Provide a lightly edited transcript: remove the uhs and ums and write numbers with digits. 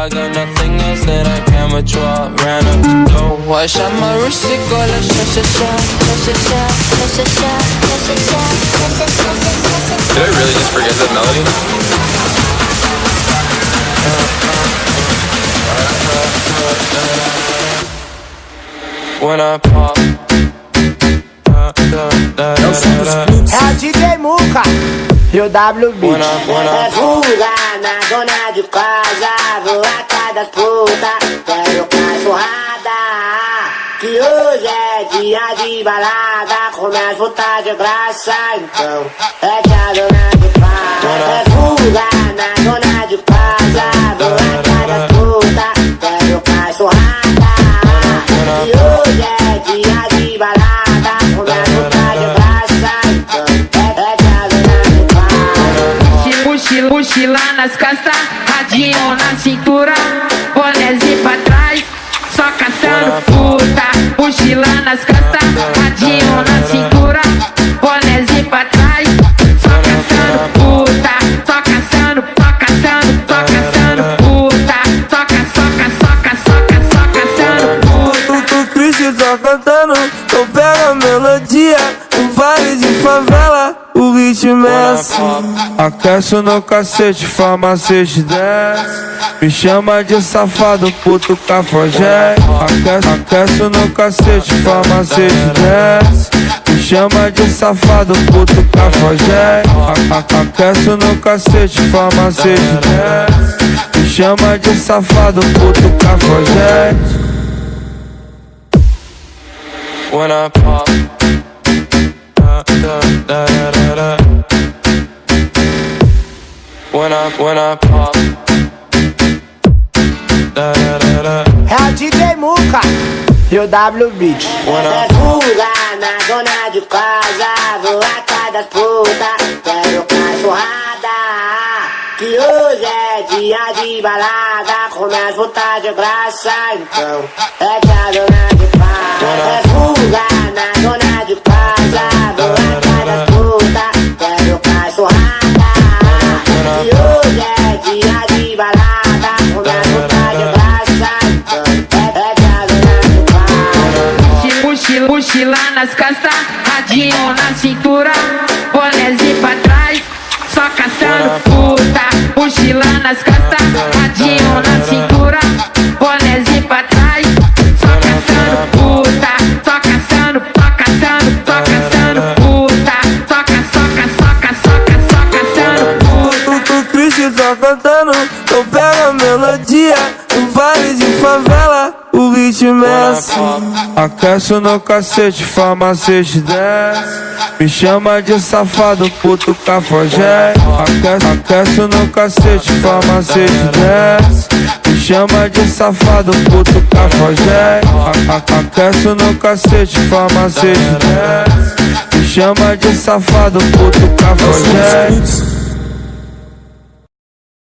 I got nothing else that I can withdraw. Ran up the dough, I shot my wrist, it go like Did I really just forget that melody? when I pop. É a DJ Muca e o WB. É fuga na dona de casa, vou atrás das putas, quero cachorrada. Que hoje é dia de balada, com minhas putas de graça, então é que a dona de casa. É fuga na dona de casa, vou atrás das putas, quero cachorrada. Que hoje é dia de balada, com minhas putas de graça, então é que a dona de casa. Mochila nas costas, radinho na cintura, bonézinho pra trás, só caçando puta. Mochila nas costas, radinho na cintura, bonézinho pra trás, só caçando puta. Só caçando, só caçando, só caçando puta. Só caçando puta. O Christian tá cantando, então pega a melodia. No baile de favela, o ritmo é assim. Aquece no cacete, farmacete desce. Me chama de safado, puto cafajé. Aquece no cacete, farmacete desce. Me chama de safado, puto cafajé. Aquece no cacete, farmacete desce. Me chama de safado, puto cafajé. When I pop. When I pop. É a DJ Muca e o WB. É fuga na dona de casa, vou atrás das putas, quero cachorrada. Que hoje é dia de balada, com minhas putas de graça, então é que a dona de casa. É fuga na dona de casa, vou atrás das putas, quero cachorrada. Que hoje é dia de balada, com minhas putas de graça, então é que a dona de casa. Mochila nas costas, radinho na cintura, bonézinho pra trás, só caçando puta. Mochila nas costas, radinho na cintura, bonézinho pra trás, só caçando puta. Só caçando, só caçando, só caçando puta. Só caçando puta. O Christian tá cantando, então pega a melodia. No baile de favela, o ritmo é assim. Aquece no cacete, farmacete desce. Me chama de safado, puto cafajé. Aquece no cacete, farmacete desce. Me chama de safado, puto cafajé. Aquece no cacete, farmacete desce. Me chama de safado, puto cafajé.